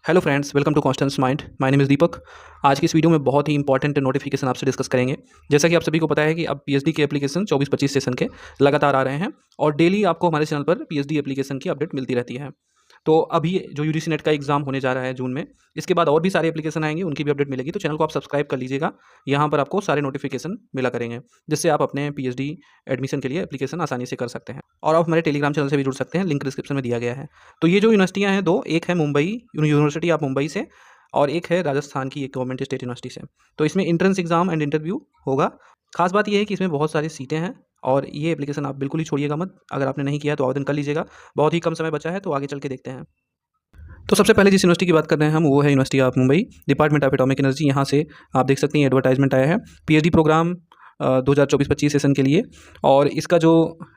Hello friends, welcome to Constance Mind. My name is Deepak. आज की इस वीडियो में बहुत ही इंपॉर्टेंट नोटिफिकेशन आपसे डिस्कस करेंगे। जैसा कि आप सभी को पता है कि अब पीएचडी के एप्लीकेशन 24-25 सेशन के लगातार आ रहे हैं और डेली आपको हमारे चैनल पर पीएचडी एप्लीकेशन की अपडेट मिलती रहती है। तो अभी जो यूजीसी नेट का एग्ज़ाम होने जा रहा है जून में, इसके बाद और भी सारे एप्लीकेशन आएंगे, उनकी भी अपडेट मिलेगी। तो चैनल को आप सब्सक्राइब कर लीजिएगा, यहाँ पर आपको सारे नोटिफिकेशन मिला करेंगे, जिससे आप अपने पीएचडी एडमिशन के लिए एप्लीकेशन आसानी से कर सकते हैं। और आप हमारे टेलीग्राम चैनल से भी जुड़ सकते हैं, लिंक डिस्क्रिप्शन में दिया गया है। तो ये जो यूनिवर्सिटियाँ हैं दो, एक है मुंबई यूनिवर्सिटी ऑफ मुंबई से और एक है राजस्थान की एक गवर्नमेंट स्टेट यूनिवर्सिटी से। तो इसमें एंट्रेंस एग्जाम एंड इंटरव्यू होगा। खास बात ये है कि इसमें बहुत सारी सीटें हैं और ये एप्लीकेशन आप बिल्कुल ही छोड़िएगा मत। अगर आपने नहीं किया तो आवेदन कर लीजिएगा, बहुत ही कम समय बचा है, तो आगे चल के देखते हैं। तो सबसे पहले जिस यूनिवर्सिटी की बात कर रहे हैं हम, वो है university of Mumbai, department of atomic energy. यहाँ से आप देख सकते हैं एडवर्टाइजमेंट आया है पीएचडी प्रोग्राम 2024-25 सेशन के लिए। और इसका जो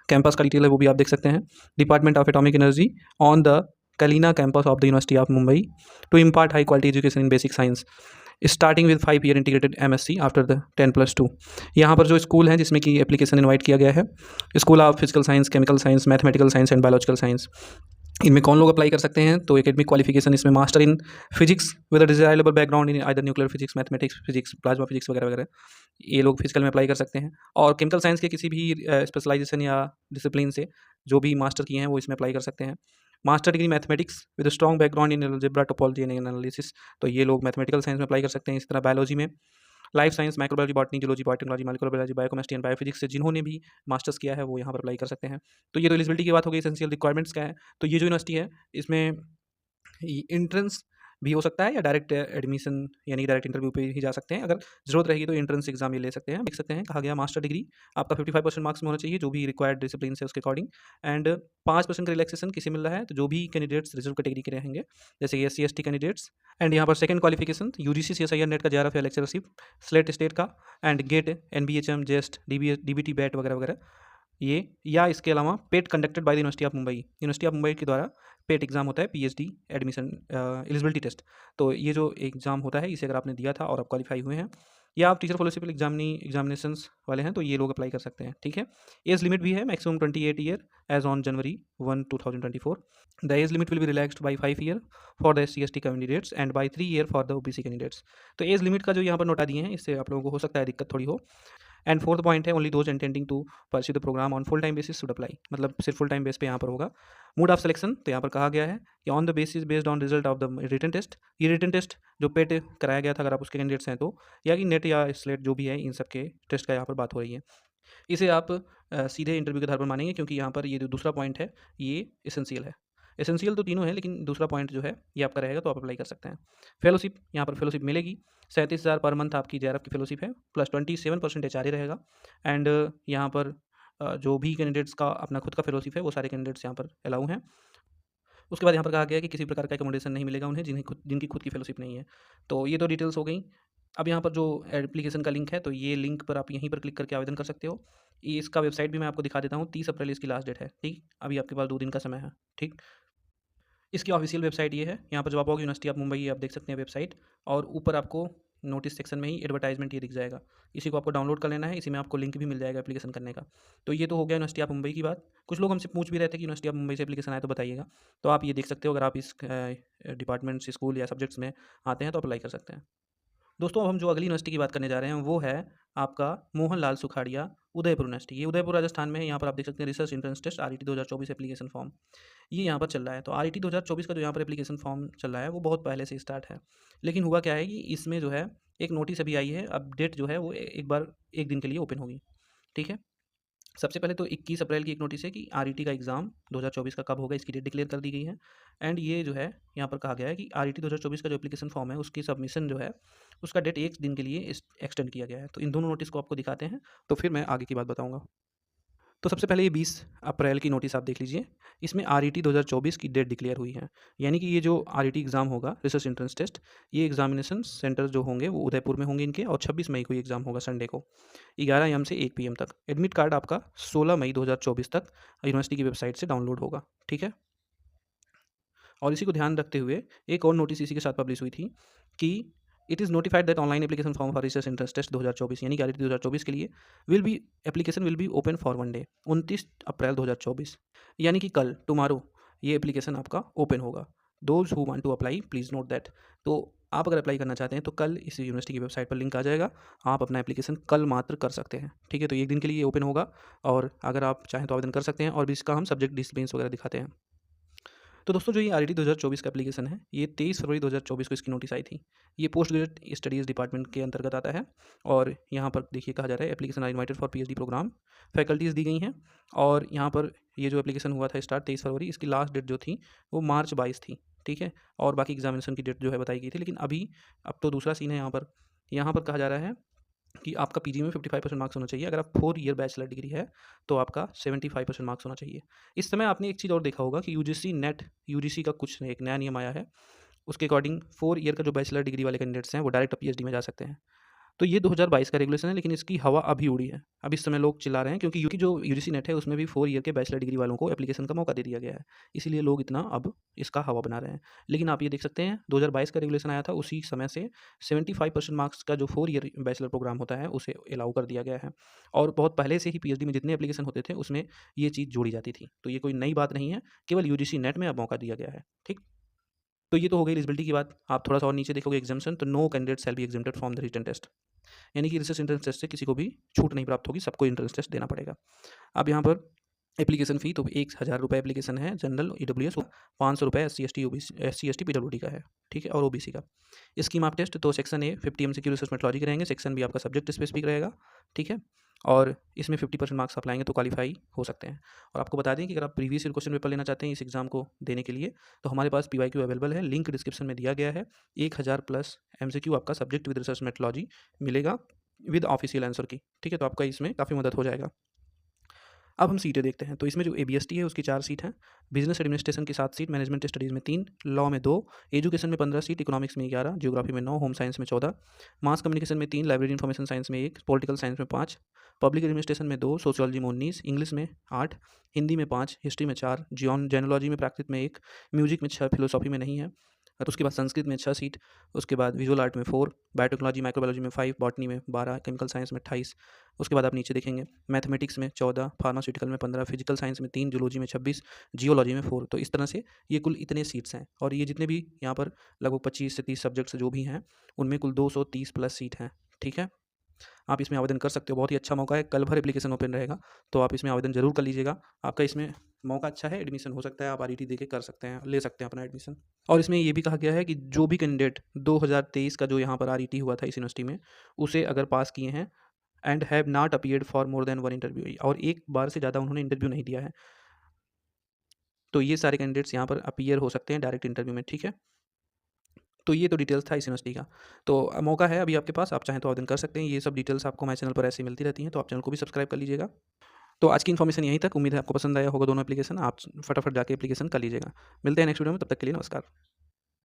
कैंपस का डिटेल है वो भी आप देख सकते हैं। Department of atomic energy on the Kalina campus of the university of Mumbai to impart high quality education in basic science starting with 5 year integrated MSc after the 10+2। यहाँ पर जो स्कूल हैं जिसमें कि एप्लीकेशन इनवाइट किया गया है, school of physical science, chemical science, mathematical science and biological science. इनमें कौन लोग अप्लाई कर सकते हैं? तो एकेडमिक क्वालिफिकेशन इसमें master in physics with a desirable background in either nuclear physics, mathematics physics, plasma physics वगैरह वगैरह, ये लोग फिजिकल में अप्लाई कर सकते हैं। और केमिकल साइंस के किसी भी स्पेशलाइजेशन या डिसिप्लिन से जो भी मास्टर किए हैं वो इसमें अप्लाई कर सकते हैं। Master degree mathematics with strong background in algebra, topology and analysis, तो ये लोग मैथमेटिकल साइंस में अप्लाई कर सकते हैं। इस तरह बायोलॉजी में life science, microbiology, botany, zoology, biotechnology, molecular biology, biochemistry and biophysics से जिन्होंने भी मास्टर्स किया है वो यहाँ पर अप्लाई कर सकते हैं। तो ये तो एलिजिबिलिटी की बात हो गई। एसेंशियल रिक्वायरमेंट्स क्या है? तो ये जो यूनिवर्सिटी है इसमें एंट्रेंस भी हो सकता है या डायरेक्ट एडमिशन यानी डायरेक्ट इंटरव्यू पे ही जा सकते हैं। अगर जरूरत रहेगी तो एंट्रेंस एग्जाम ये ले सकते हैं। देख सकते हैं कहा गया मास्टर डिग्री आपका 55% मार्क्स में होना चाहिए, जो भी रिक्वायर्ड डिसिप्लिन है उसके अकॉर्डिंग। एंड 5% का रिलैक्सेशन किसे मिल रहा है? तो जो भी कैंडिडेट्स रिजर्व कैटेगरी के रहेंगे, जैसे कि SC ST कैंडिडेट्स। एंड यहाँ पर second qualification UGC CSIR NET का JRF या लेक्चरशिप, स्लेट स्टेट का, and GATE, NBHM, JEST, DBT BET वगैरह वगैरह, ये या इसके अलावा PET conducted by the university of Mumbai. University of Mumbai के द्वारा पेट एग्जाम होता है, पीएचडी एडमिशन एलिजिबिलिटी टेस्ट। तो ये जो एग्ज़ाम होता है इसे अगर आपने दिया था और आप क्वालिफाई हुए हैं, या आप टीचर फेलोशिप एग्जामिनेशंस वाले हैं, तो ये लोग अप्लाई कर सकते हैं। ठीक है। एज लिमिट भी है, maximum 28 year age on January 1, 2024। The age limit will be relaxed by 5 year for the SC ST candidates and by 3 year for the OBC candidates. तो एज लिमिट का जो यहाँ पर नोटा दिए हैं, इससे आप लोगों को हो सकता है दिक्कत थोड़ी हो। एंड फोर्थ पॉइंट है, only those intending to pursue the programme on full time basis should apply, मतलब सिर्फ फुल टाइम बेस पे यहाँ पर होगा। मोड ऑफ सिलेक्शन, तो यहाँ पर कहा गया है कि on the basis based on result of the written test. ये रिटन टेस्ट जो पेट कराया गया था अगर आप उसके कैंडिडेट्स हैं तो, या कि नेट या स्लेट जो भी है, इन सब के टेस्ट का यहाँ पर बात हो रही है। इसे आप सीधे इंटरव्यू के आधार पर मानेंगे, क्योंकि यहाँ पर ये जो दूसरा पॉइंट है ये एसेंशियल है। एसेंशियल तो तीनों है, लेकिन दूसरा पॉइंट जो है ये आपका रहेगा, तो आप अप्लाई कर सकते हैं। फेलोशिप, यहाँ पर फेलोशिप मिलेगी 37,000 पर मंथ आपकी JRF की फेलोशिप है, प्लस 27% HRA रहेगा। एंड यहाँ पर जो भी कैंडिडेट्स का अपना खुद का फेलोशिप है वो सारे कैंडिडेट्स यहाँ पर अलाउ हैं। उसके बाद यहाँ पर कहा गया है कि किसी प्रकार का एकोमोडेशन नहीं मिलेगा उन्हें जिनकी खुद की फेलोशिप नहीं है। तो ये तो डिटेल्स हो गई। अब यहाँ पर जो एप्लीकेशन का लिंक है, तो ये लिंक पर आप यहीं पर क्लिक करके आवेदन कर सकते हो। इसका वेबसाइट भी मैं आपको दिखा देता हूँ। 30 अप्रैल इसकी लास्ट डेट है। ठीक, अभी आपके पास 2 दिन का समय है। ठीक, इसकी ऑफिशियल वेबसाइट ये है। यहाँ पर जब आप आओगे यूनिवर्सिटी ऑफ मुंबई, आप देख सकते हैं वेबसाइट, और ऊपर आपको नोटिस सेक्शन में ही एडवर्टाइजमेंट ये दिख जाएगा। इसी को आपको डाउनलोड कर लेना है, इसी में आपको लिंक भी मिल जाएगा एप्लीकेशन करने का। तो ये तो हो गया यूनिवर्सिटी ऑफ मुंबई की बात। कुछ लोग हमसे पूछ भी रहे थे कि यूनिवर्सिटी ऑफ मुंबई से एप्लीकेशन आए तो बताइएगा। तो आप ये देख सकते हो, अगर आप इस डिपार्टमेंट्स, स्कूल या सब्जेक्ट्स में आते हैं तो अप्लाई कर सकते हैं। दोस्तों, अब हम जो अगली यूनिवर्सिटी की बात करने जा रहे हैं वो है आपका मोहनलाल सुखाड़िया उदयपुर यूनिवर्सिटी। ये उदयपुर राजस्थान में है। यहाँ पर आप देख सकते हैं research entrance test RET 2024 application form, ये यहाँ पर चल रहा है। तो RET 2024 का जो यहाँ पर एप्लीकेशन फॉर्म चल रहा है वो बहुत पहले से स्टार्ट है, लेकिन हुआ क्या है कि इसमें जो है एक नोटिस अभी आई है, अपडेट जो है वो एक बार एक दिन के लिए ओपन होगी। ठीक है। सबसे पहले तो 21 अप्रैल की एक नोटिस है कि RET का एग्ज़ाम 2024 का कब होगा, इसकी डेट डिक्लेयर कर दी गई है। एंड ये जो है यहाँ पर कहा गया है कि RET 2024 का जो एप्लीकेशन फॉर्म है उसकी सबमिशन जो है उसका डेट एक दिन के लिए एक्सटेंड किया गया है। तो इन दोनों नोटिस को आपको दिखाते हैं, तो फिर मैं आगे की बात बताऊँगा। तो सबसे पहले ये 20 अप्रैल की नोटिस आप देख लीजिए। इसमें RET 2024 की डेट डिक्लेयर हुई है, यानी कि ये जो RET एग्ज़ाम होगा, रिसर्च एंट्रेंस टेस्ट, ये एग्जामिनेशन सेंटर जो होंगे वो उदयपुर में होंगे इनके, और 26 मई को ये एग्ज़ाम होगा, संडे को 11 AM से 1 PM तक। एडमिट कार्ड आपका 16 मई 2024 तक यूनिवर्सिटी की वेबसाइट से डाउनलोड होगा। ठीक है। और इसी को ध्यान रखते हुए एक और नोटिस इसी के साथ पब्लिश हुई थी कि it is notified that online application form for research entrance test 2024, यानी कि RET 2024 के लिए application will be open for 1 day, 29 April 2024, यानी कि कल, टुमारो, ये एप्लीकेशन आपका ओपन होगा। Those who want to apply please note that. तो आप अगर अप्लाई करना चाहते हैं तो कल इस यूनिवर्सिटी की वेबसाइट पर लिंक आ जाएगा, आप अपना एप्लीकेशन कल मात्र कर सकते हैं, ठीक है। तो 1 दिन के लिए ये ओपन होगा और अगर आप चाहें तो आवेदन कर सकते हैं और भी इसका हम सब्जेक्ट डिसिप्लिन्स वगैरह दिखाते हैं। तो दोस्तों जो ये आरईटी 2024 का एप्लीकेशन है, ये 23 फरवरी 2024 को इसकी नोटिस आई थी। ये पोस्ट ग्रेजुएट स्टडीज़ डिपार्टमेंट के अंतर्गत आता है और यहाँ पर देखिए कहा जा रहा है application are invited for PhD programme, faculties दी गई हैं। और यहाँ पर ये जो एप्लीकेशन हुआ था स्टार्ट 23 फरवरी, इसकी लास्ट डेट जो थी वो मार्च 22 थी, ठीक है। और बाकी एग्जामिनेशन की डेट जो है बताई गई थी, लेकिन अभी अब तो दूसरा सीन है यहाँ पर कहा जा रहा है कि आपका पीजी में 55% मार्क्स होना चाहिए। अगर आप 4 ईयर बैचलर डिग्री है तो आपका 75% मार्क्स होना चाहिए। इस समय आपने एक चीज़ और देखा होगा कि यूजीसी नेट, यूजीसी का कुछ एक नया नियम आया है, उसके अकॉर्डिंग 4 ईयर का जो बैचलर डिग्री वाले कैंडिडेट्स हैं वो डायरेक्ट पीएचडी में जा सकते हैं। तो ये 2022 का रेगुलेशन है, लेकिन इसकी हवा अभी उड़ी है। अब इस समय लोग चिल्ला रहे हैं क्योंकि जो यूजीसी नेट है उसमें भी 4 ईयर के बैचलर डिग्री वालों को एप्लीकेशन का मौका दे दिया गया है। इसीलिए लोग इतना अब इसका हवा बना रहे हैं। लेकिन आप ये देख सकते हैं 2022 का रेगुलेशन आया था, उसी समय से 75% मार्क्स का जो 4 ईयर बैचलर प्रोग्राम होता है उसे अलाउ कर दिया गया है। और बहुत पहले से ही पीएचडी में जितने एप्लीकेशन होते थे उसमें ये चीज़ जोड़ी जाती थी। तो ये कोई नई बात नहीं है, केवल यूजीसी नेट में अब मौका दिया गया है। ठीक? तो ये तो हो गई एलिजिबिलिटी की बात। आप थोड़ा-सा और नीचे देखोगे एग्जम्पशन, तो no candidate shall be exempted from the written test. यानी कि रिसर्च एंट्रेंस टेस्ट से किसी को भी छूट नहीं प्राप्त होगी, सबको एंट्रेंस टेस्ट देना पड़ेगा। अब यहाँ पर एप्लीकेशन फ़ी तो 1000 रुपये एप्लीकेशन है, जनरल ईडब्ल्यूएस, 500 रुपये एससी एसटी पीडब्ल्यूडी का है, ठीक है, और ओबीसी का। स्कीम ऑफ टेस्ट तो section A 50 MCQ research methodology के रहेंगे, सेक्शन बी आपका सब्जेक्ट स्पेसिफिक रहेगा, ठीक है। और इसमें 50% मार्क्स आप लाएंगे तो क्वालिफाई हो सकते हैं। और आपको बता दें कि अगर आप प्रीवियस ईयर क्वेश्चन पेपर लेना चाहते हैं इस एग्जाम को देने के लिए, तो हमारे पास पीवाईक्यू अवेलेबल है, लिंक डिस्क्रिप्शन में दिया गया है। 1000 प्लस एमसीक्यू आपका सब्जेक्ट विद रिसर्च मेथोडोलॉजी मिलेगा विद ऑफिशियल आंसर की, ठीक है। तो आपका इसमें काफ़ी मदद हो जाएगा। अब हम सीटें देखते हैं, तो इसमें जो एबीएसटी है उसकी 4 सीट हैं, बिजनेस एडमिनिस्ट्रेशन की 7 सीट, मैनेजमेंट स्टडीज़ में 3, लॉ में 2, एजुकेशन में 15 सीट, इकोनॉमिक्स में 11, ज्योग्राफी में 9, होम साइंस में 14, मास कम्युनिकेशन में 3, लाइब्रेरी इन्फॉर्मेशन साइंस में 1, पॉलिटिकल साइंस में 5, पब्लिक एडमिनिस्ट्रेशन में 2, सोशियोलॉजी में 19, इंग्लिश में 8, हिंदी में 5, हिस्ट्री में 4, जेनोलॉजी में प्राकृत में 1, म्यूजिक में 6, फिलोसॉफी में नहीं है। और उसके बाद संस्कृत में 6 सीट, उसके बाद विजुअल आर्ट में 4, बायोटेक्नोलॉजी माइक्रोबायोलॉजी में 5, बॉटनी में 12, केमिकल साइंस में 28। उसके बाद आप नीचे देखेंगे मैथमेटिक्स में 14, फार्मास्यूटिकल में 15, फिजिकल साइंस में 3, जूलॉजी में 26, जियोलॉजी में 4। तो इस तरह से ये कुल इतने सीट्स हैं और ये जितने भी यहाँ पर लगभग 25 से 30 सब्जेक्ट्स जो भी हैं उनमें कुल 230 प्लस सीट हैं, ठीक है। आप इसमें आवेदन कर सकते हो, बहुत ही अच्छा मौका है। कल भर एप्लीकेशन ओपन रहेगा, तो आप इसमें आवेदन ज़रूर कर लीजिएगा। आपका इसमें मौका अच्छा है, एडमिशन हो सकता है, आप आरईटी देके कर सकते हैं, ले सकते हैं अपना एडमिशन। और इसमें ये भी कहा गया है कि जो भी कैंडिडेट 2023 का जो यहाँ पर आरईटी हुआ था इस यूनिवर्सिटी में, उसे अगर पास किए हैं and have not appeared for more than 1 interview, और एक बार से ज़्यादा उन्होंने इंटरव्यू नहीं दिया है, तो ये सारे कैंडिडेट्स यहाँ पर अपीयर हो सकते हैं डायरेक्ट इंटरव्यू में, ठीक है। तो ये तो डिटेल्स था इस यूनिवर्सिटी का। तो मौका है अभी आपके पास, आप चाहें तो आवेदन कर सकते हैं। ये सब डिटेल्स आपको हमारे चैनल पर ऐसे मिलती रहती हैं, तो आप चैनल को भी सब्सक्राइब कर लीजिएगा। तो आज की इन्फॉर्मेशन यहीं तक, उम्मीद है आपको पसंद आया होगा दोनों एप्लीकेशन, आप फटाफट जाके एप्लीकेशन कर लीजिएगा। मिलते हैं नेक्स्ट वीडियो में, तब तक के लिए नमस्कार।